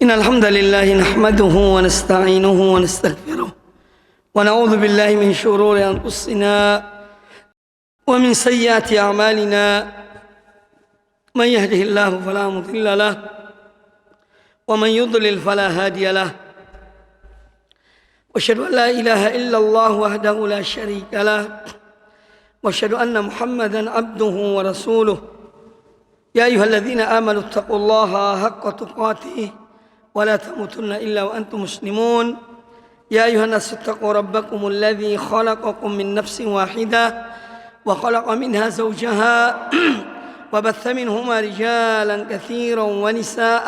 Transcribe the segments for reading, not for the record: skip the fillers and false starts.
إن الحمد لله نحمده ونستعينه ونستغفره ونعوذ بالله من شرور أنفسنا ومن سيئات أعمالنا من يهده الله فلا مضل له ومن يضلل فلا هادي له وأشهد أن لا إله إلا الله وحده لا شريك له وأشهد أن محمدا عبده ورسوله يا أيها الذين آمنوا اتقوا الله حق تقاته ولا تموتن إلا وأنتم مسلمون يا أيها الناس اتقوا ربكم الذي خلقكم من نفس واحدة وخلق منها زوجها وبث منهما رجالا كثيرا ونساء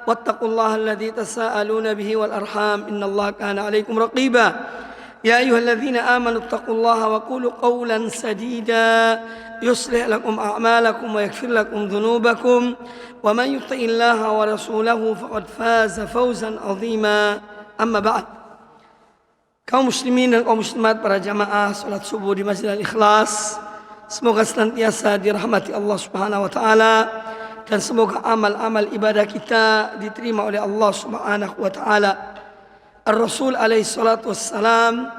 واتقوا الله الذي تساءلون به والأرحام إن الله كان عليكم رقيبا يا أيها الذين آمنوا اتقوا الله وقولوا قولا سديدا يصلح لكم أعمالكم ويغفر لكم ذنوبكم ومن يطع الله ورسوله فقد فاز فوزا عظيما أما بعد. Kaum muslimin dan kaum muslimat, para jamaah salat subuh di Masjid Al-Ikhlas, semoga senantiasa dirahmati Allah Subhanahu wa taala dan semoga amal-amal ibadah kita diterima oleh Allah Subhanahu wa taala. Ar-Rasul alaihi salatu wassalam,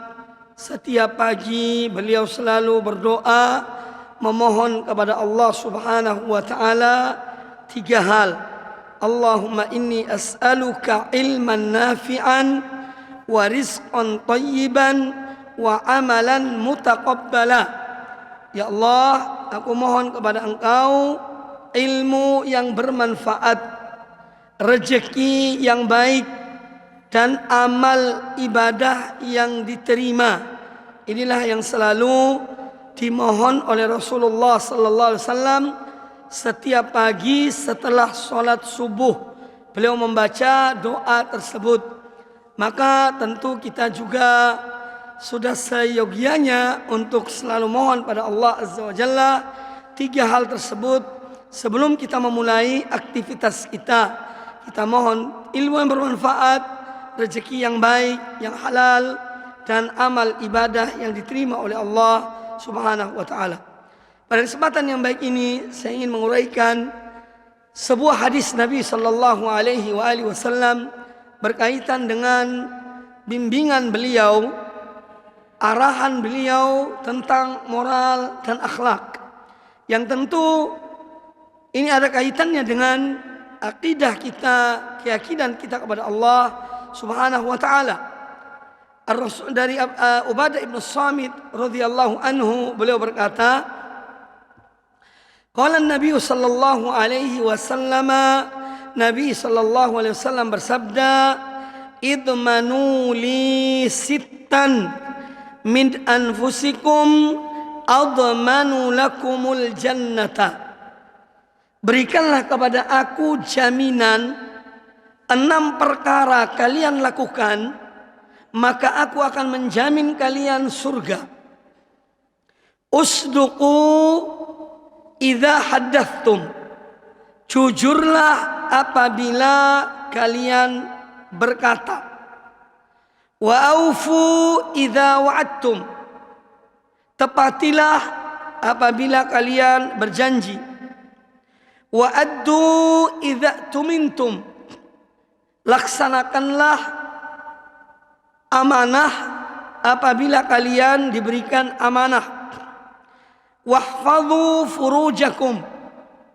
setiap pagi beliau selalu berdoa memohon kepada Allah Subhanahu wa taala tiga hal. Allahumma inni as'aluka ilman nafi'an wa rizqan thayyiban wa amalan mutaqabbala. Ya Allah, aku mohon kepada Engkau ilmu yang bermanfaat, rezeki yang baik, dan amal ibadah yang diterima. Inilah yang selalu dimohon oleh Rasulullah sallallahu alaihi wasallam setiap pagi setelah sholat subuh. Beliau membaca doa tersebut. Maka tentu kita juga sudah seyogianya untuk selalu mohon pada Allah Azza wa Jalla tiga hal tersebut sebelum kita memulai aktivitas kita. Kita mohon ilmu yang bermanfaat, rezeki yang baik, yang halal, dan amal ibadah yang diterima oleh Allah Subhanahu wa ta'ala. Pada kesempatan yang baik ini saya ingin menguraikan sebuah hadis Nabi sallallahu alaihi wasallam berkaitan dengan bimbingan beliau, arahan beliau tentang moral dan akhlak, yang tentu ini ada kaitannya dengan akidah kita, keyakinan kita kepada Allah Subhanahu wa ta'ala. Dari Ubadah ibn Samit radhiyallahu anhu, beliau berkata, qala Nabi sallallahu alaihi wasallam, Nabi sallallahu alaihi wasallam bersabda, idmanu li sittan min anfusikum admanu lakumul jannata. Berikanlah kepada aku jaminan 6 perkara kalian lakukan, maka aku akan menjamin kalian surga. Usduqu idza haddatstum. Jujurlah apabila kalian berkata. Wa aufu idza wa'adtum. Tepatilah apabila kalian berjanji. Wa addu idza tumintum. Laksanakanlah amanah apabila kalian diberikan amanah. Wahfadhu furujakum.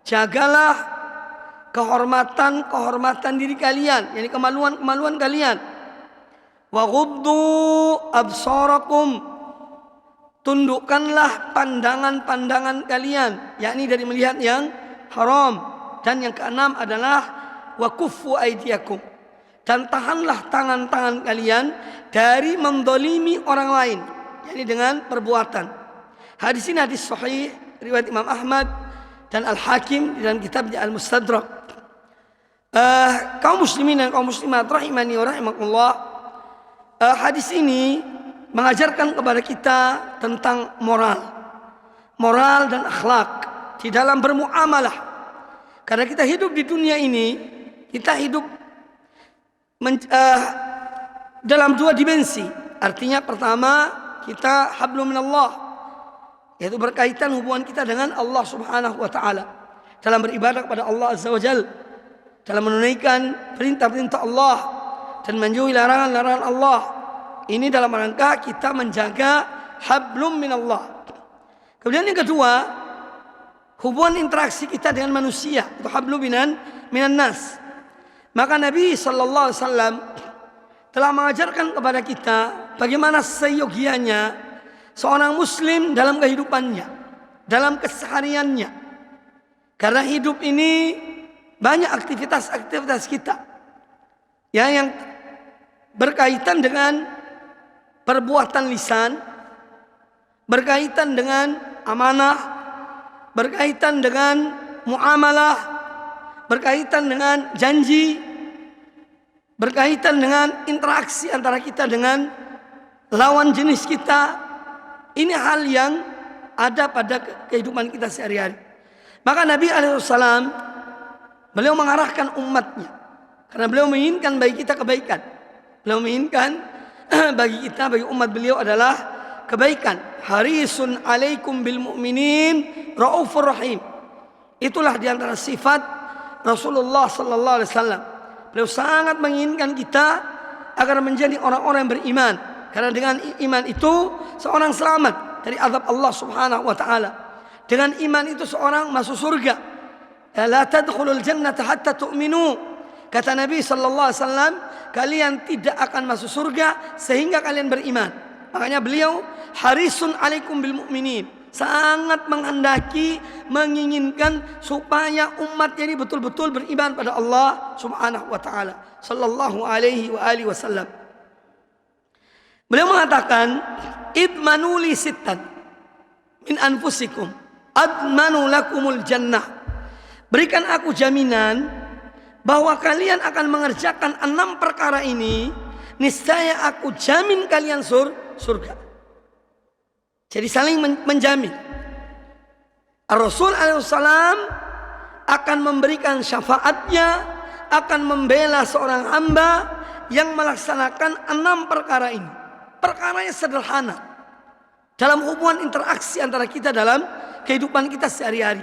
Jagalah kehormatan diri kalian, yakni kemaluan kalian. Wa ghuddu absarakum. Tundukkanlah pandangan kalian, yakni dari melihat yang haram. Dan yang keenam adalah wa kuffu aydiyakum. Dan tahanlah tangan-tangan kalian dari mendolimi orang lain, yakni dengan perbuatan. Hadis ini hadis sahih riwayat Imam Ahmad dan Al-Hakim dalam kitabnya Al-Mustadrak. Kaum muslimin dan kaum muslimat rahimani wa rahimakumullah, hadis ini mengajarkan kepada kita tentang moral dan akhlak di dalam bermuamalah. Karena kita hidup di dunia ini, kita hidup dalam 2 dimensi. Artinya pertama, kita hablum minallah, yaitu berkaitan hubungan kita dengan Allah Subhanahu wa taala dalam beribadah kepada Allah Azza wa Jalla. dalam menunaikan perintah-perintah Allah dan menjauhi larangan-larangan Allah. Ini dalam rangka kita menjaga hablum minallah. Kemudian yang kedua, hubungan interaksi kita dengan manusia, itu hablum minan nas. Maka Nabi sallallahu alaihi wasallam telah mengajarkan kepada kita bagaimana seyogianya seorang muslim dalam kehidupannya, dalam kesehariannya. Karena hidup ini banyak aktivitas-aktivitas kita ya, yang berkaitan dengan perbuatan lisan, berkaitan dengan amanah, berkaitan dengan muamalah, berkaitan dengan janji, berkaitan dengan interaksi antara kita dengan lawan jenis kita. Ini hal yang ada pada kehidupan kita sehari-hari. Maka Nabi alaihissalam, beliau mengarahkan umatnya, karena beliau menginginkan bagi kita kebaikan. Beliau menginginkan bagi kita, bagi umat beliau adalah kebaikan. Harisun alaikum bil mu'minin raufur rahim. Itulah diantara sifat Rasulullah sallallahu alaihi wasallam. Beliau sangat menginginkan kita agar menjadi orang-orang yang beriman. Karena dengan iman itu seorang selamat dari azab Allah Subhanahu wa taala. Dengan iman itu seorang masuk surga. La tadkhulul jannata hatta tu'minu. Kata Nabi sallallahu alaihi wasallam, kalian tidak akan masuk surga sehingga kalian beriman. Makanya beliau harisun alaikum bil mu'minin, sangat menghendaki, menginginkan supaya umatnya ini betul-betul beriman pada Allah Subhanahu wa taala, sallallahu alaihi wa alihi wasallam. Beliau mengatakan, idmanu li sittan min anfusikum admanu lakumul jannah. Berikan aku jaminan bahwa kalian akan mengerjakan 6 perkara ini, niscaya aku jamin kalian surga. Jadi saling menjamin. Rasul alaihissalam akan memberikan syafaatnya, akan membela seorang hamba yang melaksanakan 6 perkara ini. Perkaranya sederhana dalam hubungan interaksi antara kita dalam kehidupan kita sehari-hari.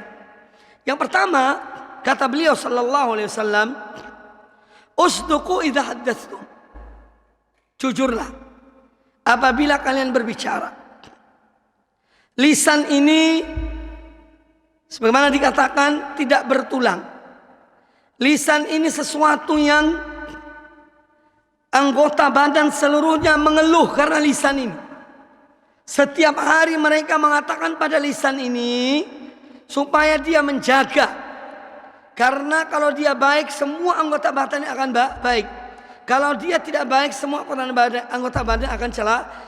Yang pertama, kata beliau sallallahu alaihi wasallam, usduqu idza haddatstum. Jujurlah apabila kalian berbicara. Lisan ini sebagaimana dikatakan tidak bertulang. Lisan ini sesuatu yang anggota badan seluruhnya mengeluh karena lisan ini. Setiap hari mereka mengatakan pada lisan ini supaya dia menjaga. Karena kalau dia baik, semua anggota badannya akan baik. Kalau dia tidak baik, semua anggota badan akan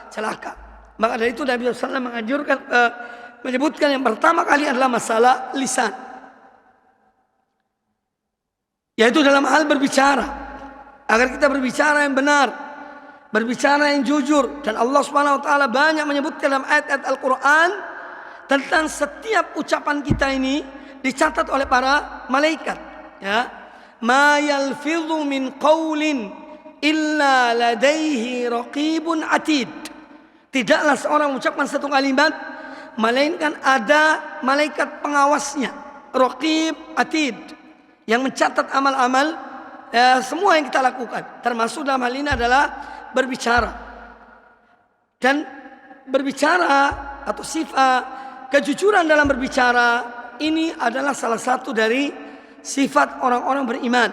celaka. Maka dari itu Nabi SAW menganjurkan, menyebutkan yang pertama kali adalah masalah lisan, yaitu dalam hal berbicara, agar kita berbicara yang benar, berbicara yang jujur. Dan Allah Subhanahu wa taala banyak menyebutkan dalam ayat-ayat Al-Qur'an tentang setiap ucapan kita ini dicatat oleh para malaikat, ya. Ma yalfidhu min qaulin illa ladaihi raqibun atid. Tidaklah seorang mengucapkan satu kalimat melainkan ada malaikat pengawasnya, raqib atid, yang mencatat amal-amal semua yang kita lakukan, termasuk dalam hal ini adalah berbicara. Dan berbicara atau sifat kejujuran dalam berbicara ini adalah salah satu dari sifat orang-orang beriman.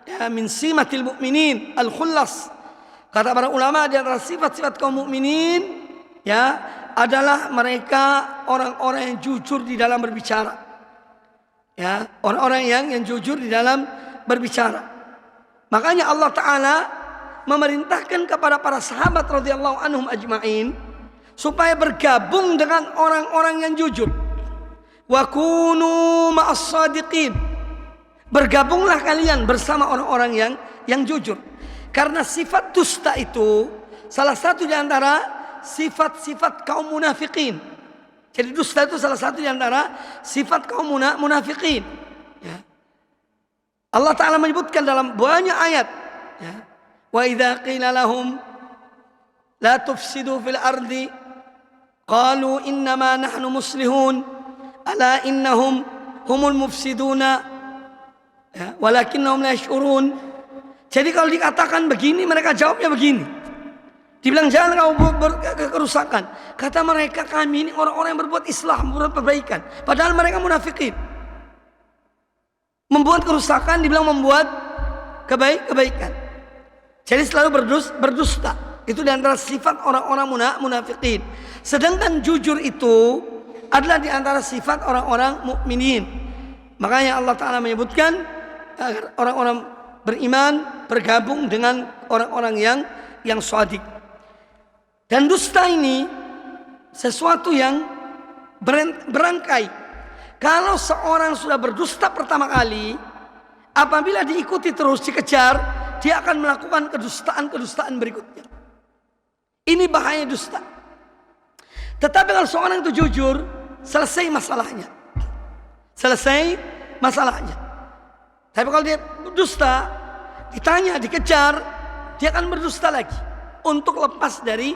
Ya, min simatil mu'minin al-khullas. Kata para ulama, di antara sifat-sifat kaum mukminin ya adalah mereka orang-orang yang jujur di dalam berbicara. Ya, orang-orang yang jujur di dalam berbicara. Makanya Allah Ta'ala memerintahkan kepada para sahabat radhiyallahu anhum ajma'in supaya bergabung dengan orang-orang yang jujur. Wa kunu ma'as sadiqin. Bergabunglah kalian bersama orang-orang yang jujur. Karena sifat dusta itu salah satu di antara sifat-sifat kaum munafikin. Jadi dusta itu salah satu di antara sifat kaum munafikin. Ya. Allah Ta'ala menyebutkan dalam banyak ayat. Ya. Wa idza qila lahum la tufsidu fil ardi qalu innama nahnu muslihun ala innahum humul mufsiduna. Ya, walakinnahum la yash'urun. Jadi kalau dikatakan begini, mereka jawabnya begini. Dibilang jangan kamu kerusakan. Kata mereka, kami ini orang-orang yang berbuat islah, berbuat perbaikan. Padahal mereka munafikin. Membuat kerusakan dibilang membuat kebaikan. Jadi selalu berdusta. Itu diantara sifat orang-orang munafikin. Sedangkan jujur itu adalah diantara sifat orang-orang mukminin. Makanya Allah Ta'ala menyebutkan agar orang-orang beriman bergabung dengan orang-orang yang shadiq. Dan dusta ini sesuatu yang berangkai. Kalau seorang sudah berdusta pertama kali, apabila diikuti terus, dikejar, dia akan melakukan kedustaan berikutnya. Ini bahaya dusta. Tetapi kalau seorang itu jujur, selesai masalahnya. Tapi kalau dia dusta, ditanya, dikejar, dia akan berdusta lagi untuk lepas dari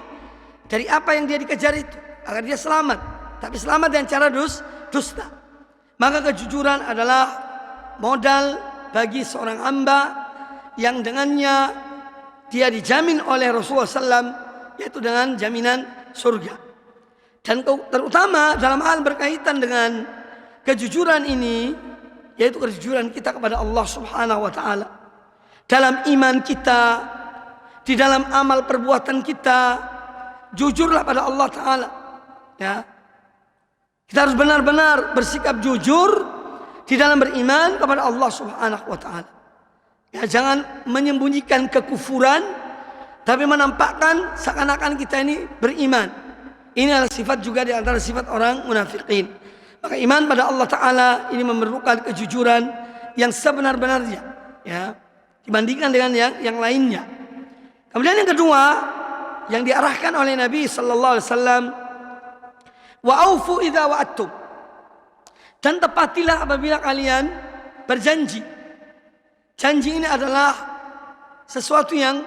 apa yang dia dikejar itu, agar dia selamat. Tapi selamat dengan cara dusta. Maka kejujuran adalah modal bagi seorang hamba yang dengannya dia dijamin oleh Rasulullah SAW, yaitu dengan jaminan surga. Dan terutama dalam hal berkaitan dengan kejujuran ini, yaitu kejujuran kita kepada Allah Subhanahu wa Ta'ala, dalam iman kita, di dalam amal perbuatan kita, jujurlah pada Allah Ta'ala. Ya, kita harus benar-benar bersikap jujur di dalam beriman kepada Allah Subhanahu wa Ta'ala. Ya, jangan menyembunyikan kekufuran, tapi menampakkan seakan-akan kita ini beriman. Ini adalah sifat juga di antara sifat orang munafikin. Maka iman pada Allah Ta'ala ini memerlukan kejujuran yang sebenar-benarnya, ya, dibandingkan dengan yang lainnya. Kemudian yang kedua yang diarahkan oleh Nabi Sallallahu Alaihi Wasallam, wa aufu idza wa'adtum, dan tepatilah apabila kalian berjanji. Janji ini adalah sesuatu yang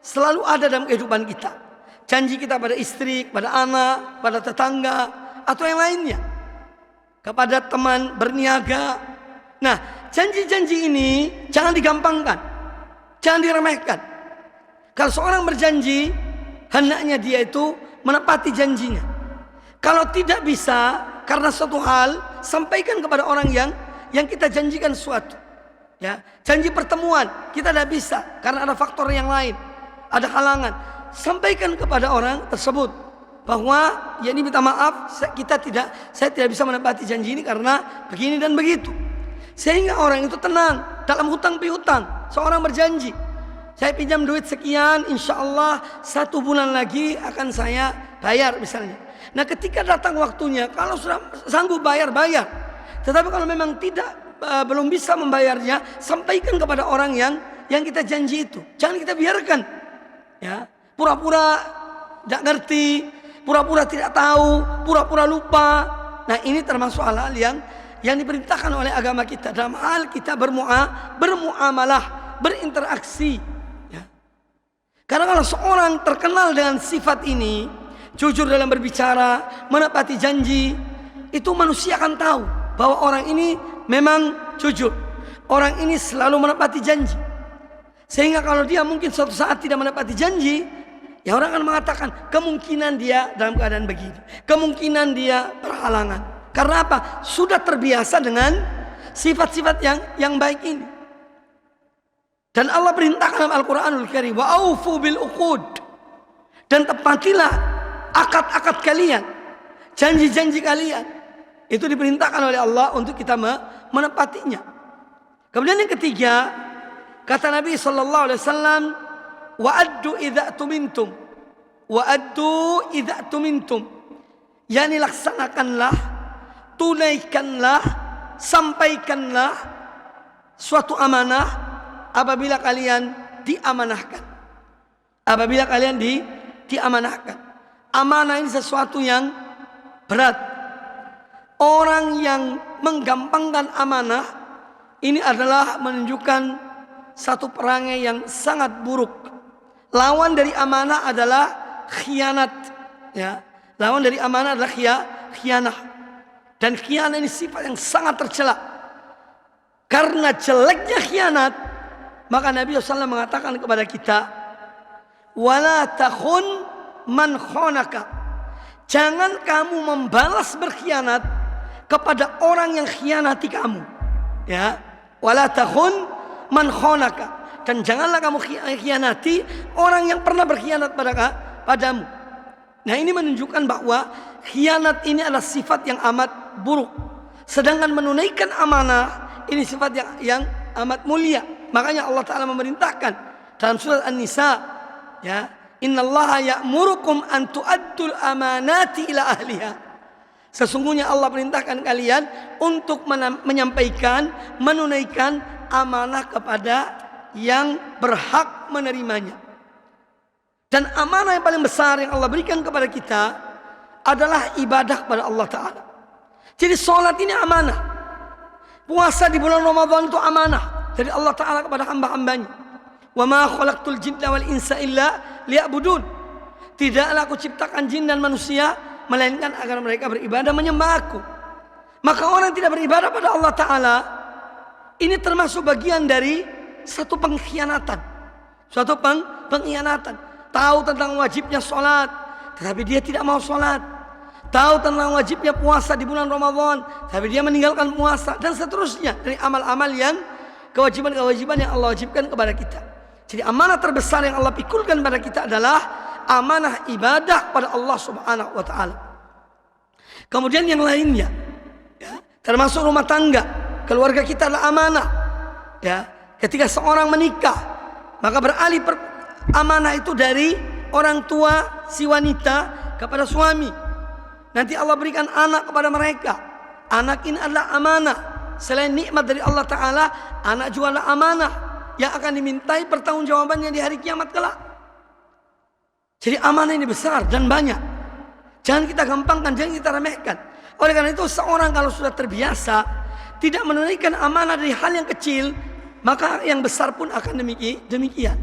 selalu ada dalam kehidupan kita. Janji kita pada istri, pada anak, pada tetangga, atau yang lainnya, kepada teman berniaga. Nah, janji-janji ini jangan digampangkan, jangan diremehkan. Kalau seorang berjanji, hendaknya dia itu menepati janjinya. Kalau tidak bisa karena suatu hal, sampaikan kepada orang yang kita janjikan sesuatu. Ya, janji pertemuan kita tidak bisa karena ada faktor yang lain, ada halangan. Sampaikan kepada orang tersebut bahwa ya ini minta maaf, saya tidak bisa menepati janji ini karena begini dan begitu. Sehingga orang itu tenang dalam hutang piutang. Seorang berjanji, saya pinjam duit sekian, insya Allah 1 bulan lagi akan saya bayar misalnya. Nah, ketika datang waktunya, kalau sudah sanggup bayar. Tetapi kalau memang belum bisa membayarnya, sampaikan kepada orang yang kita janji itu. Jangan kita biarkan, ya, pura-pura tidak ngerti, pura-pura tidak tahu, pura-pura lupa. Nah, ini termasuk hal-hal yang diperintahkan oleh agama kita dalam hal kita bermuamalah, berinteraksi. Ya. Karena kalau seorang terkenal dengan sifat ini, jujur dalam berbicara, menepati janji, itu manusia akan tahu bahwa orang ini memang jujur. Orang ini selalu menepati janji. Sehingga kalau dia mungkin suatu saat tidak menepati janji, ya orang akan mengatakan kemungkinan dia dalam keadaan begini, kemungkinan dia berhalangan. Karena apa? Sudah terbiasa dengan sifat-sifat yang baik ini. Dan Allah perintahkan dalam Al-Quranul Karim, wa aufu bil uqud, dan tepatilah akad-akad kalian, janji-janji kalian. Itu diperintahkan oleh Allah untuk kita menepatinya. Kemudian yang ketiga, kata Nabi Sallallahu Alaihi Wasallam, wa'addu idza tumintum, wa'addu idza tumintum, yakni laksanakanlah, tunaikanlah, sampaikanlah suatu amanah apabila kalian diamanahkan. Apabila kalian diamanahkan. Amanah ini sesuatu yang berat. Orang yang menggampangkan amanah ini adalah menunjukkan satu perangai yang sangat buruk. Lawan dari amanah adalah khianat. Ya, lawan dari amanah adalah khianah. Dan khianat ini sifat yang sangat tercela. karena jeleknya khianat, maka Nabi SAW mengatakan kepada kita, wala takhun man khonaka. Jangan kamu membalas berkhianat kepada orang yang khianati kamu. Ya, wala takhun man khonaka. Dan janganlah kamu khianati orang yang pernah berkhianat padamu. Nah, ini menunjukkan bahwa khianat ini adalah sifat yang amat buruk. Sedangkan menunaikan amanah ini sifat yang amat mulia. Makanya Allah Ta'ala memerintahkan dalam surat An-Nisa, ya, innallaha ya'murukum an tu'addul amanati ila ahliha. Sesungguhnya Allah perintahkan kalian untuk menyampaikan, menunaikan amanah kepada yang berhak menerimanya. Dan amanah yang paling besar yang Allah berikan kepada kita adalah ibadah kepada Allah Ta'ala. Jadi sholat ini amanah. Puasa di bulan Ramadan itu amanah dari Allah Ta'ala kepada hamba-hambanya. Wa ma khalaqtul jinna wal insa illa liya'budun. Tidaklah aku ciptakan jin dan manusia melainkan agar mereka beribadah menyembah aku. Maka orang yang tidak beribadah pada Allah Ta'ala, ini termasuk bagian dari satu pengkhianatan. Suatu pengkhianatan. Tahu tentang wajibnya sholat, tetapi dia tidak mau sholat. Tahu tentang wajibnya puasa di bulan Ramadan, tapi dia meninggalkan puasa. Dan seterusnya dari amal-amal yang kewajiban-kewajiban yang Allah wajibkan kepada kita. Jadi amanah terbesar yang Allah pikulkan pada kita adalah amanah ibadah pada Allah Subhanahu wa Ta'ala. Kemudian yang lainnya, ya, termasuk rumah tangga, keluarga kita adalah amanah. Ya, ketika seorang menikah, maka beralih amanah itu dari orang tua si wanita kepada suami. Nanti Allah berikan anak kepada mereka. Anak ini adalah amanah. Selain nikmat dari Allah Ta'ala, anak juga adalah amanah yang akan dimintai pertanggungjawabannya di hari kiamat kelak. Jadi amanah ini besar dan banyak. Jangan kita gampangkan, jangan kita remehkan. Oleh karena itu seorang kalau sudah terbiasa tidak menunaikan amanah dari hal yang kecil, maka yang besar pun akan demikian.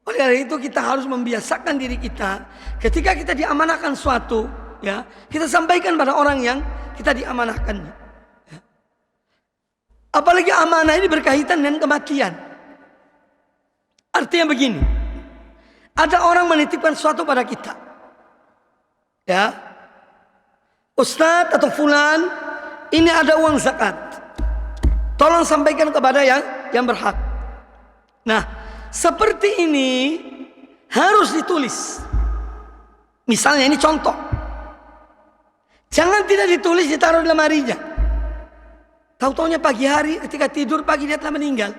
Oleh karena itu kita harus membiasakan diri kita ketika kita diamanahkan suatu, ya, kita sampaikan pada orang yang kita diamanahkannya. Ya. Apalagi amanah ini berkaitan dengan kematian. Artinya begini, ada orang menitipkan sesuatu pada kita, ya, Ustadz atau fulan, ini ada uang zakat, tolong sampaikan kepada yang berhak. Nah, seperti ini harus ditulis. Misalnya ini contoh. Jangan tidak ditulis, ditaruh di lemarinya. Tahu-taunya pagi hari ketika tidur pagi dia telah meninggal.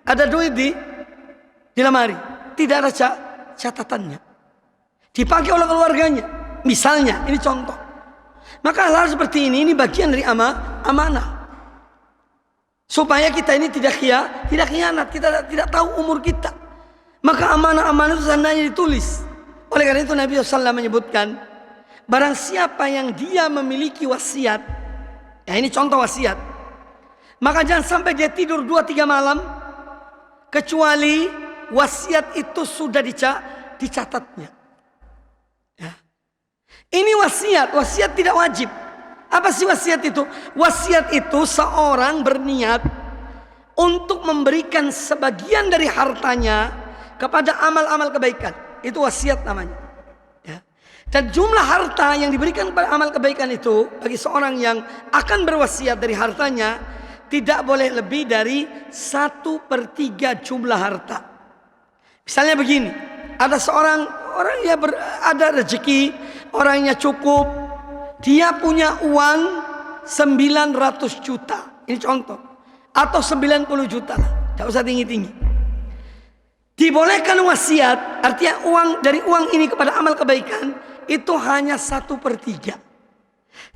Ada duit di lemari. Tidak ada catatannya. Dipakai oleh keluarganya. Misalnya, ini contoh. Maka hal seperti ini bagian dari amanah. Supaya kita ini tidak khianat, kita tidak tahu umur kita. Maka amanah-amanah itu seandainya ditulis. Oleh karena itu Nabi SAW menyebutkan, barang siapa yang dia memiliki wasiat, ya ini contoh wasiat, maka jangan sampai dia tidur 2-3 malam kecuali wasiat itu sudah dicatatnya. Ya. Ini wasiat tidak wajib. Apa sih wasiat itu? Wasiat itu seorang berniat untuk memberikan sebagian dari hartanya kepada amal-amal kebaikan. Itu wasiat namanya. Ya. Dan jumlah harta yang diberikan kepada amal kebaikan itu bagi seorang yang akan berwasiat dari hartanya tidak boleh lebih dari 1/3 jumlah harta. Misalnya begini, ada seorang orang yang ada rezeki, orangnya cukup. Dia punya uang 900 juta. Ini contoh. Atau 90 juta lah. Tidak usah tinggi-tinggi. Dibolehkan wasiat. Artinya dari uang ini kepada amal kebaikan. Itu hanya 1/3.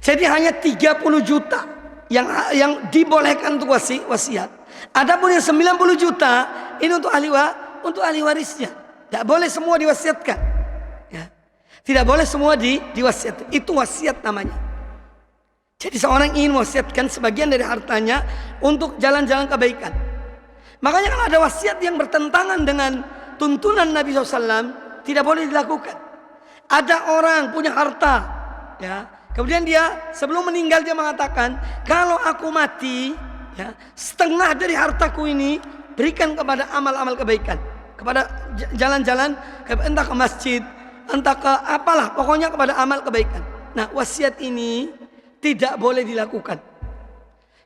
Jadi hanya 30 juta. Yang dibolehkan untuk wasiat. Adapun yang 90 juta. Ini untuk ahli warisnya. Tidak boleh semua diwasiatkan. Ya. Tidak boleh semua diwasiatkan. Itu wasiat namanya. Jadi seorang ingin mewasiatkan sebagian dari hartanya untuk jalan-jalan kebaikan. Makanya kalau ada wasiat yang bertentangan dengan tuntunan Nabi SAW, tidak boleh dilakukan. Ada orang punya harta, ya, kemudian dia sebelum meninggal dia mengatakan, kalau aku mati, ya, setengah dari hartaku ini berikan kepada amal-amal kebaikan, kepada jalan-jalan, entah ke masjid, entah ke apalah, pokoknya kepada amal kebaikan. Nah, wasiat ini tidak boleh dilakukan.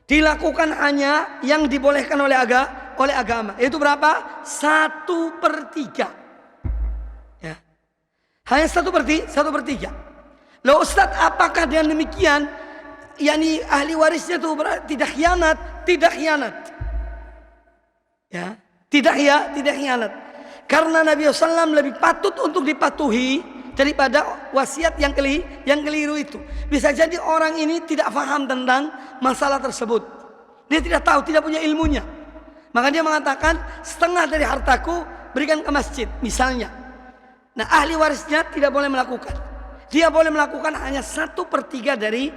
Dilakukan hanya yang dibolehkan oleh agama. Itu berapa? 1/3. Ya. Hanya 1/3. Loh Ustaz, apakah dengan demikian yakni ahli warisnya itu tidak khianat? Tidak khianat. Ya, tidak khianat. Karena Nabi SAW lebih patut untuk dipatuhi daripada wasiat yang keliru itu. Bisa jadi orang ini tidak paham tentang masalah tersebut. Dia tidak tahu, tidak punya ilmunya. Maka dia mengatakan setengah dari hartaku berikan ke masjid misalnya. Nah, ahli warisnya tidak boleh melakukan. Dia boleh melakukan hanya 1/3 dari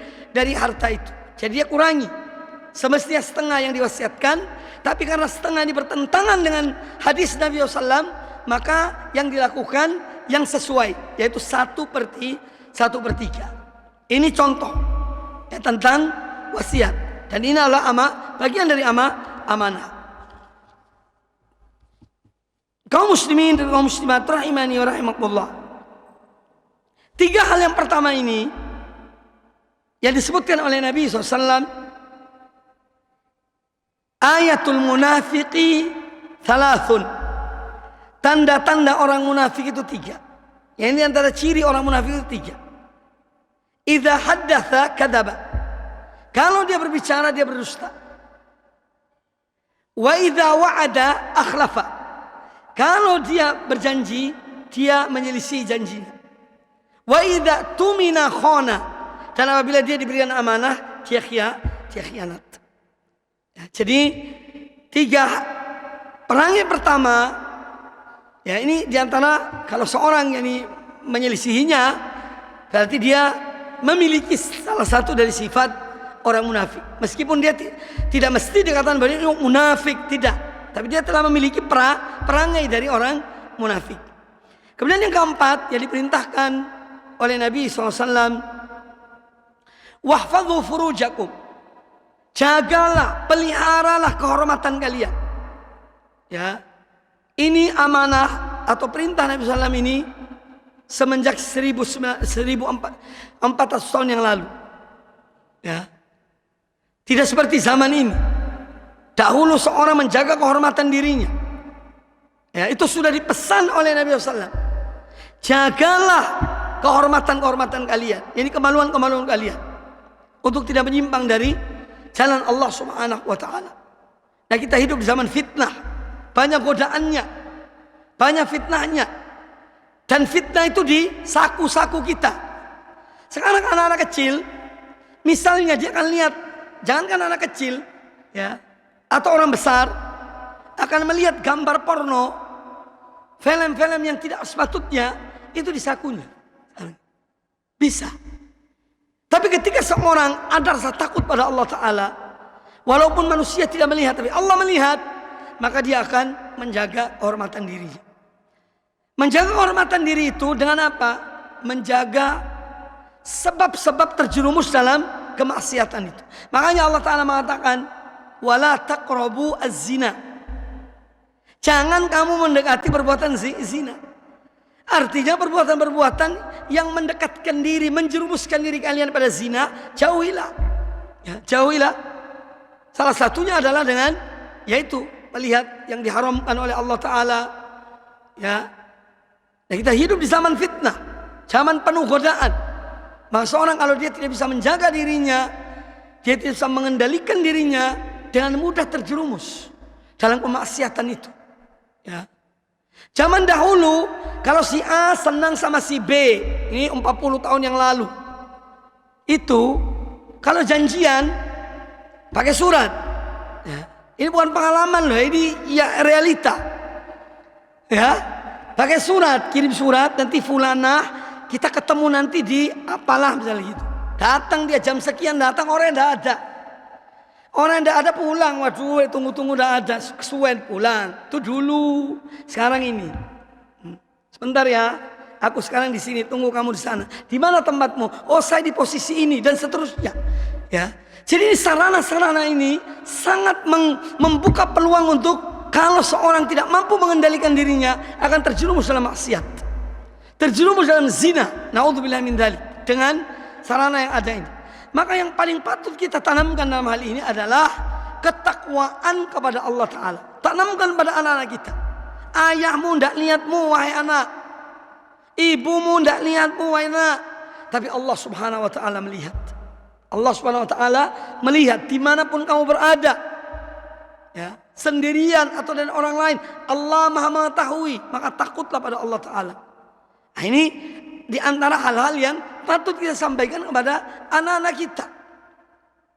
harta itu. Jadi dia kurangi. Semestinya setengah yang diwasiatkan, tapi karena setengah ini bertentangan dengan hadis Nabi SAW, maka yang dilakukan yang sesuai, yaitu 1/3. Ini contoh ya, tentang wasiat. Dan ini adalah bagian dari amanah. Kaum muslimin dan kaum muslimat rahimani wa rahimakumullah. 3 hal yang pertama ini yang disebutkan oleh Nabi SAW, ayatul munafiqi thalathun. Tanda-tanda orang munafik itu 3. Yang ini antara ciri orang munafik itu 3. Idza haddatsa kadzaba. Kalau dia berbicara dia berdusta. Wa idza wa'ada akhlafa. Kalau dia berjanji dia menyelisih janjinya. Wa idza tumina khana. Dan apabila dia diberikan amanah dia khianat. Ya, jadi 3 perangai pertama, ya ini diantara kalau seorang yang menyelisihinya berarti dia memiliki salah satu dari sifat orang munafik. Meskipun dia tidak mesti dikatakan bahwa dia munafik, tidak. Tapi dia telah memiliki perangai dari orang munafik. Kemudian yang keempat yang diperintahkan oleh Nabi SAW, wahfadhu furujakum. Jagalah, peliharalah kehormatan kalian. Ya, ini amanah atau perintah Nabi SAW ini semenjak 1400 tahun yang lalu. Ya, tidak seperti zaman ini. Dahulu seorang menjaga kehormatan dirinya. Ya, itu sudah dipesan oleh Nabi SAW. Jagalah kehormatan kalian. Ini kemaluan kalian. Untuk tidak menyimpang dari jalan Allah Subhanahu wa ta'ala. Nah, kita hidup di zaman fitnah. Banyak godaannya. Banyak fitnahnya. Dan fitnah itu di saku-saku kita. Sekarang anak-anak kecil, misalnya dia akan lihat, jangankan anak kecil, ya, atau orang besar, akan melihat gambar porno, film-film yang tidak sepatutnya, itu di sakunya. Bisa. Tapi ketika seorang ada rasa takut pada Allah Ta'ala, walaupun manusia tidak melihat, tapi Allah melihat, maka dia akan menjaga kehormatan dirinya. Menjaga kehormatan diri itu dengan apa? Menjaga sebab-sebab terjerumus dalam kemaksiatan itu. Makanya Allah Ta'ala mengatakan, wala taqrabu az-zina. Jangan kamu mendekati perbuatan zina. Artinya perbuatan-perbuatan yang mendekatkan diri, menjerumuskan diri kalian pada zina, jauhilah. Ya, jauhilah. Salah satunya adalah dengan, yaitu melihat yang diharamkan oleh Allah Ta'ala. Ya. Nah, kita hidup di zaman fitnah, zaman penuh godaan. Maka seorang kalau dia tidak bisa menjaga dirinya, dia tidak bisa mengendalikan dirinya, dengan mudah terjerumus dalam kemaksiatan itu. Ya. Zaman dahulu kalau si A senang sama si B, ini 40 tahun yang lalu, itu kalau janjian pakai surat. Ya. Ini bukan pengalaman loh, ini ya realita. Ya, pakai surat, kirim surat, nanti fulanah kita ketemu nanti di apalah misalnya gitu. Datang dia jam sekian, datang orang yang tidak ada. Orang yang tidak ada pulang, waduh tunggu-tunggu tidak ada, kesuwen pulang. Itu dulu, sekarang ini. Sebentar ya, aku sekarang di sini, tunggu kamu di sana. Di mana tempatmu? Oh saya di posisi ini dan seterusnya. Ya, Jadi sarana-sarana ini sangat membuka peluang untuk kalau seorang tidak mampu mengendalikan dirinya akan terjerumus dalam maksiat, terjerumus dalam zina. Naudzubillah min dzalik, dengan sarana yang ada ini. Maka yang paling patut kita tanamkan dalam hal ini adalah ketakwaan kepada Allah Ta'ala. Tanamkan pada anak-anak kita. Ayahmu tidak lihatmu wahai anak, ibumu tidak lihatmu wahai anak, tapi Allah Subhanahu Wa Ta'ala melihat. Allah Subhanahu Wa Ta'ala melihat dimanapun kamu berada, ya, sendirian atau dengan orang lain, Allah Maha mengetahui. Maka takutlah pada Allah Ta'ala. Nah, ini di antara hal-hal yang patut kita sampaikan kepada anak-anak kita.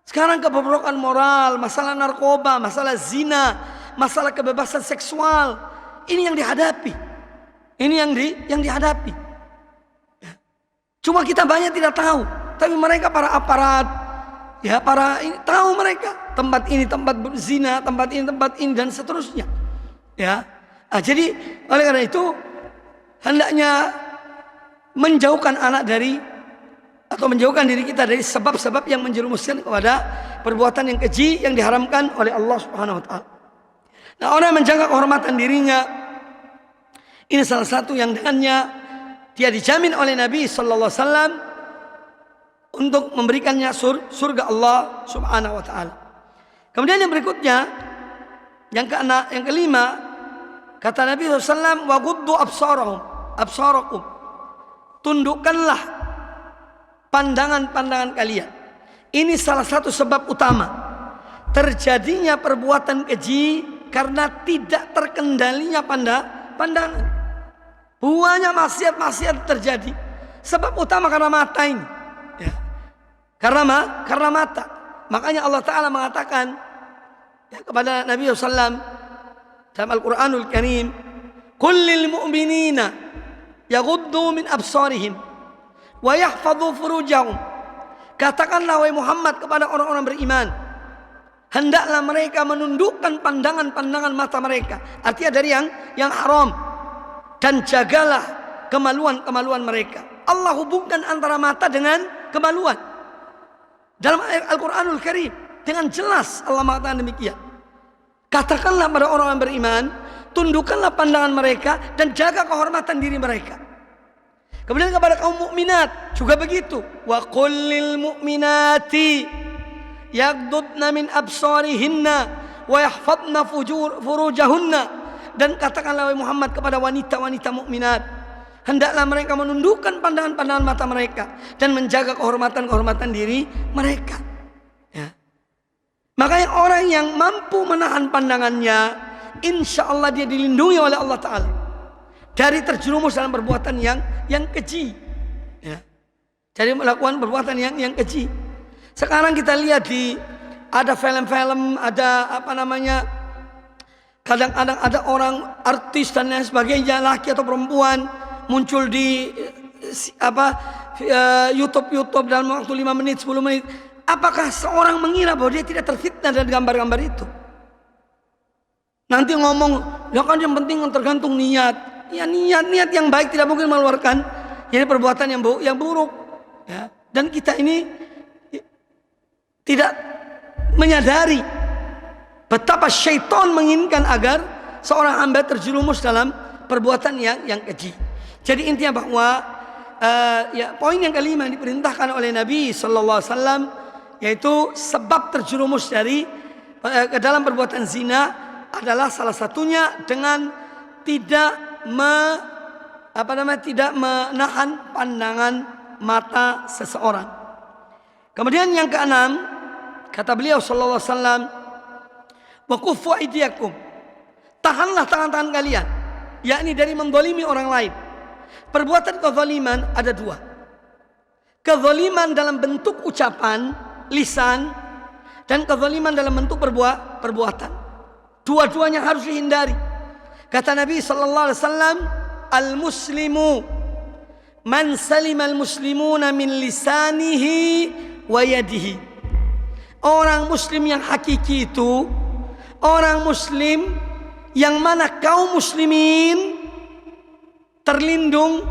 Sekarang kebobrokan moral, masalah narkoba, masalah zina, masalah kebebasan seksual, ini yang dihadapi. Ini yang dihadapi. Ya. Cuma kita banyak tidak tahu, tapi mereka para aparat, ya para ini tahu mereka tempat ini tempat berzina, tempat ini dan seterusnya. Ya. Nah, jadi oleh karena itu hendaknya menjauhkan anak dari atau menjauhkan diri kita dari sebab-sebab yang menjerumuskan kepada perbuatan yang keji yang diharamkan oleh Allah Subhanahu Wa Ta'ala. Nah, orang yang menjaga kehormatan dirinya, ini salah satu yang dengannya dia dijamin oleh Nabi Sallallahu Alaihi Wasallam untuk memberikannya surga Allah Subhanahu Wa Ta'ala. Kemudian yang berikutnya, yang kelima, kata Nabi SAW, wa ghuddu absarakum, tundukkanlah pandangan-pandangan kalian. Ini salah satu sebab utama terjadinya perbuatan keji karena tidak terkendalinya pandangan. Banyak maksiat terjadi. Sebab utama karena mata ini. Ya. Karena mata. Makanya Allah Ta'ala mengatakan ya, kepada Nabi SAW dalam Al-Quranul Karim, Qul lil mu'minina yaghuddu min absarihim wa yahfadhu furujahum. Katakanlah wahai Muhammad kepada orang-orang beriman, hendaklah mereka menundukkan pandangan-pandangan mata mereka, artinya dari yang haram, dan jagalah kemaluan-kemaluan mereka. Allah hubungkan antara mata dengan kemaluan dalam ayat Al-Quranul Karim dengan jelas. Allah mengatakan demikian. Katakanlah pada orang-orang beriman, tundukkanlah pandangan mereka dan jaga kehormatan diri mereka. Kemudian kepada kaum mukminat juga begitu. Wa qul lil mu'minati yaghdudna min absarihinna wa yahfadna furujahunna. Dan katakanlah wahai Muhammad kepada wanita-wanita mukminat, hendaklah mereka menundukkan pandangan-pandangan mata mereka dan menjaga kehormatan-kehormatan diri mereka. Ya. Makanya orang yang mampu menahan pandangannya, insya Allah dia dilindungi oleh Allah Ta'ala dari terjerumus dalam perbuatan yang keji. Ya. Jadi melakukan perbuatan yang keji. Sekarang kita lihat ada film-film, ada kadang-kadang ada orang artis dan lain sebagainya, laki atau perempuan, muncul di YouTube dalam waktu 5 menit, 10 menit. Apakah seorang mengira bahwa dia tidak terfitnah dari gambar-gambar itu? Nanti ngomong, ya kan yang penting tergantung niat. Ya niat yang baik tidak mungkin mengeluarkan jadi perbuatan yang buruk. Ya. Dan kita ini tidak menyadari betapa syaitan menginginkan agar seorang hamba terjerumus dalam perbuatan yang keji. Jadi intinya bahwa poin yang kelima yang diperintahkan oleh Nabi Sallallahu Alaihi Wasallam, yaitu sebab terjerumus ke dalam perbuatan zina adalah salah satunya dengan tidak menahan pandangan mata seseorang. Kemudian yang keenam, kata beliau Sallallahu Alaihi Wasallam, wa kuffu aydiyakum, tahanlah tangan-tangan kalian, yakni dari mendolimi orang lain. Perbuatan kezaliman ada dua. Kezaliman dalam bentuk ucapan, lisan, dan kezaliman dalam bentuk perbuatan. Dua-duanya harus dihindari. Kata Nabi Sallallahu Alaihi Wasallam, al-muslimu man salima al-muslimuna min lisanihi wa yadihi. Orang muslim yang hakiki itu orang muslim yang mana kaum muslimin terlindung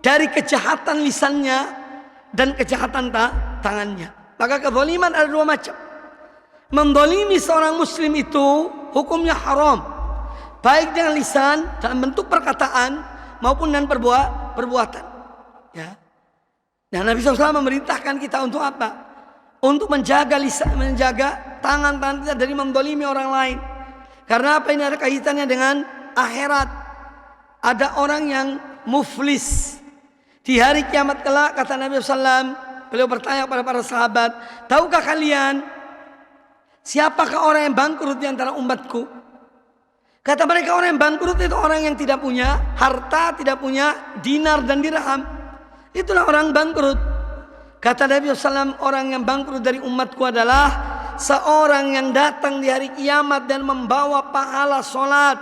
dari kejahatan lisannya dan kejahatan tangannya. Maka kezaliman ada dua macam. Mendolimi seorang muslim itu hukumnya haram, baik dengan lisan dalam bentuk perkataan maupun dengan perbuatan. Ya. Nah, Nabi SAW memerintahkan kita untuk apa? Untuk menjaga lisan, menjaga tangan-tangan kita dari mendolimi orang lain. Karena apa? Ini ada kaitannya dengan akhirat. Ada orang yang muflis di hari kiamat kelak. Kata Nabi SAW, beliau bertanya kepada para sahabat, tahukah kalian siapakah orang yang bangkrut di antara umatku? Kata mereka, orang yang bangkrut itu orang yang tidak punya harta, tidak punya dinar dan dirham. Itulah orang bangkrut. Kata Nabi SAW, orang yang bangkrut dari umatku adalah seorang yang datang di hari kiamat dan membawa pahala sholat,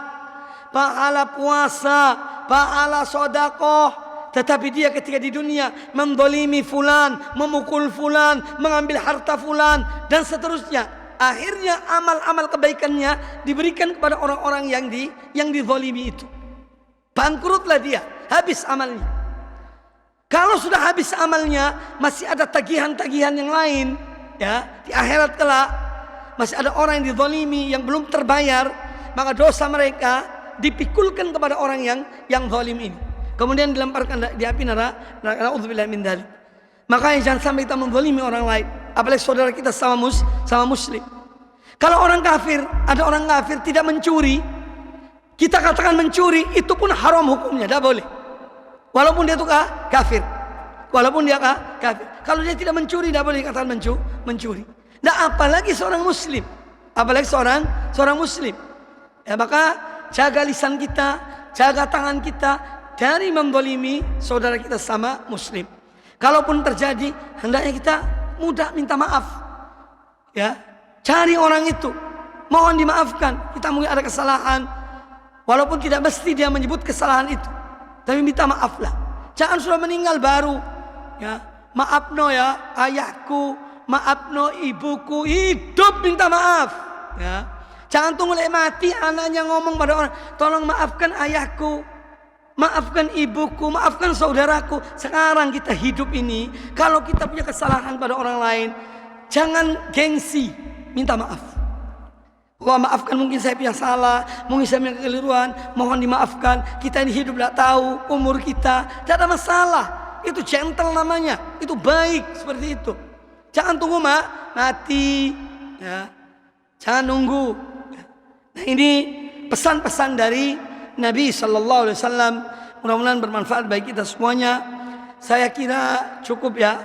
pahala puasa, pahala sodakoh, tetapi dia ketika di dunia mendolimi fulan, memukul fulan, mengambil harta fulan, dan seterusnya. Akhirnya amal-amal kebaikannya diberikan kepada orang-orang yang dizalimi itu. Bangkrutlah dia, habis amalnya. Kalau sudah habis amalnya, masih ada tagihan-tagihan yang lain, ya, di akhirat kelak masih ada orang yang dizalimi yang belum terbayar, maka dosa mereka dipikulkan kepada orang yang zalim ini. Kemudian dilemparkan di api neraka. Na'udzubillah min dzalik. Makanya jangan sampai kita menzalimi orang lain, apalagi saudara kita sama muslim. Kalau orang kafir, ada orang kafir tidak mencuri, kita katakan mencuri, itu pun haram hukumnya, tidak boleh. Walaupun dia itu kafir. Walaupun dia kafir. Kalau dia tidak mencuri, tidak boleh dikatakan mencuri. Nah, apalagi seorang muslim. Apalagi seorang muslim. Ya, maka jaga lisan kita, jaga tangan kita dari mendolimi saudara kita sama muslim. Kalaupun terjadi, hendaknya kita mudah minta maaf. Ya, cari orang itu, mohon dimaafkan. Kita mungkin ada kesalahan, walaupun tidak mesti dia menyebut kesalahan itu, tapi minta maaflah. Jangan sudah meninggal baru, ya, maaf no ya ayahku, maaf no ibuku, hidup minta maaf. Ya, jangan tunggu mati anaknya ngomong pada orang, tolong maafkan ayahku, maafkan ibuku, maafkan saudaraku. Sekarang kita hidup ini, kalau kita punya kesalahan pada orang lain, jangan gengsi, minta maaf. Allah maafkan, mungkin saya punya salah, mungkin saya punya kekeliruan, mohon dimaafkan. Kita ini hidup tidak tahu umur kita, tidak ada masalah. Itu gentle namanya, itu baik seperti itu. Jangan tunggu mati, ya. Jangan nunggu. Nah, ini pesan-pesan dari Nabi Sallallahu Alaihi Wasallam. Mudah-mudahan bermanfaat bagi kita semuanya. Saya kira cukup ya.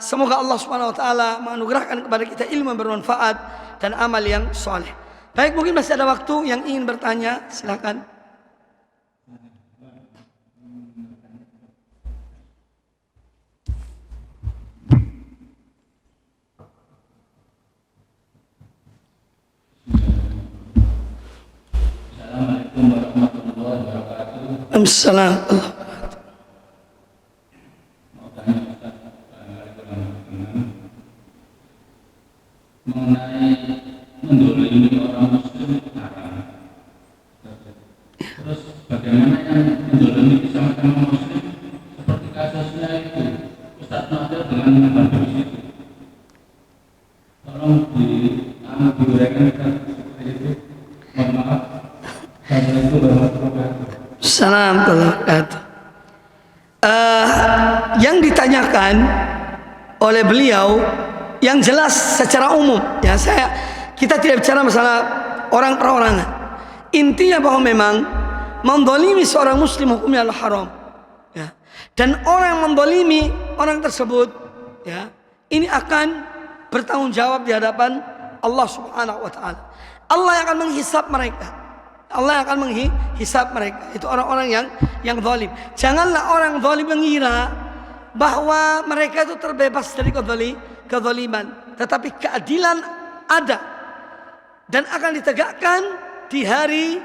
Semoga Allah Subhanahu Wa Taala menganugerahkan kepada kita ilmu yang bermanfaat dan amal yang soleh. Baik, mungkin masih ada waktu yang ingin bertanya, silakan. Assalamualaikum warahmatullahi wabarakatuh. Assalamualaikum. Mau tanya Ustaz, mengenai mendolimi orang muslim haram. Terus bagaimana yang mendolimi sama-sama muslim seperti kasusnya itu Ustaz Nadir dengan membantu itu. Tolong diuraikan seperti itu. Mohon maaf. Assalamualaikum warahmatullahi wabarakatuh. Assalamualaikum. Yang ditanyakan oleh beliau yang jelas secara umum, ya, kita tidak bicara masalah orang perorangan. Intinya bahwa memang mendolimi seorang muslim hukumnya adalah haram, ya. Dan orang yang mendolimi orang tersebut, ya, ini akan bertanggung jawab di hadapan Allah Subhanahu Wa Taala. Allah yang akan menghisap mereka. Allah akan menghisap mereka. Itu orang-orang yang zalim. Janganlah orang zalim mengira bahwa mereka itu terbebas dari kezaliman, tetapi keadilan ada dan akan ditegakkan di hari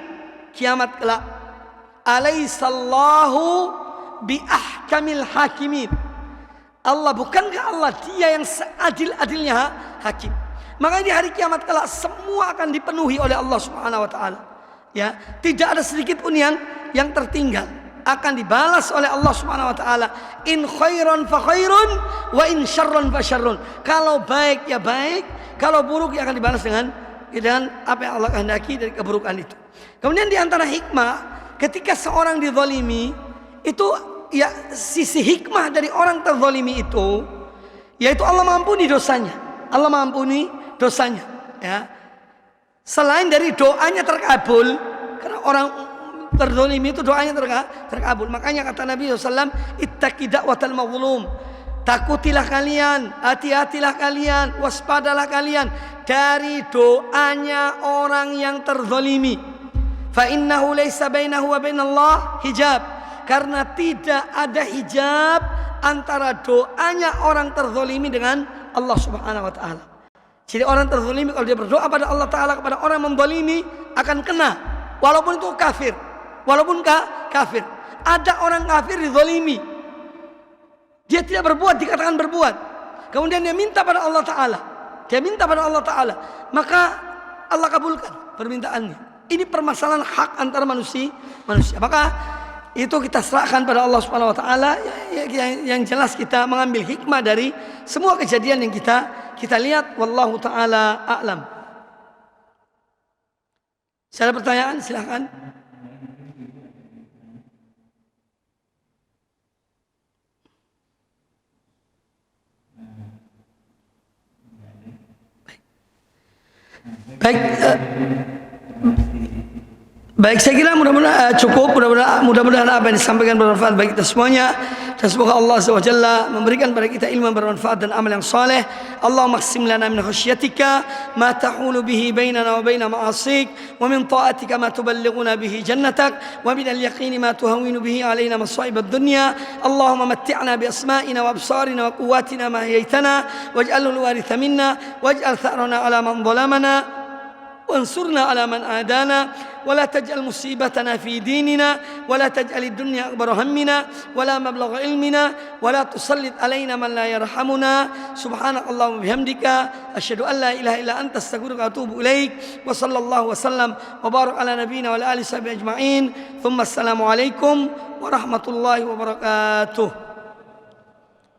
kiamat kelak. Alaihissallahu bi ahkamil hakimin. Allah, bukankah Allah dia yang seadil-adilnya hakim? Maka di hari kiamat kelak semua akan dipenuhi oleh Allah Subhanahu Wa Taala. Ya, tidak ada sedikit pun yang tertinggal. akan dibalas oleh Allah Subhanahu wa taala. In khairan fa khairun wa in syarran fa syarrun. Kalau baik ya baik, kalau buruk ya akan dibalas dengan apa yang Allah kehendaki dari keburukan itu. Kemudian di antara hikmah ketika seorang dizalimi itu ya sisi hikmah dari orang terzalimi itu yaitu Allah mengampuni dosanya. Allah mengampuni dosanya ya. Selain dari doanya terkabul, karena orang terzalimi itu doanya terkabul. Makanya kata Nabi SAW, ittaqi da'watal mazlum. Takutilah kalian, hati-hatilah kalian, waspadalah kalian dari doanya orang yang terzalimi. Fa innahu laisa bainahu wa bainallah hijab. Karena tidak ada hijab antara doanya orang terzalimi dengan Allah Subhanahu wa taala. Jadi orang terzalimi kalau dia berdoa pada Allah taala kepada orang yang menzalimi akan kena walaupun itu kafir. Walaupun kafir. Ada orang kafir dizalimi. Dia tidak berbuat, dikatakan berbuat. Kemudian dia minta pada Allah taala. Dia minta pada Allah taala, maka Allah kabulkan permintaannya. Ini permasalahan hak antara manusia. Maka itu kita serahkan pada Allah Subhanahu wa taala. Yang jelas kita mengambil hikmah dari semua kejadian yang kita lihat. Wallahu taala a'lam. Ada pertanyaan? Silakan. Baik, saya kira mudah-mudahan cukup. Mudah-mudahan apa yang disampaikan bermanfaat bagi kita semuanya, dan semoga Allah Subhanahu wa taala memberikan pada kita ilmu yang bermanfaat dan amal yang saleh. Allahumma qsim lana min khasyatika ma tahulu bihi bainana wa baina ma'asik, wa min ta'atika ma tuballighuna bihi jannatak, wa min al-yaqini ma tuhawwinu bihi alaina masa'ib ad-dunya. Allahumma matti'na bi asma'ina wa absarina wa quwwatina ma ahyaytana waj'alhu al-waritha minna waj'al tha'rana ala man zalamana وانصرنا على من آدانا ولا تجعل مصيبتنا في ديننا ولا تجعل الدنيا أكبر همنا ولا مبلغ علمنا ولا تسلط علينا من لا يرحمنا سبحانك اللهم وبحمدك أشهد أن لا إله إلا أنت أستغفرك وأتوب إليك وصلى الله وسلم وبارك على نبينا وعلى آله وصحبه أجمعين ثم السلام عليكم ورحمة الله وبركاته.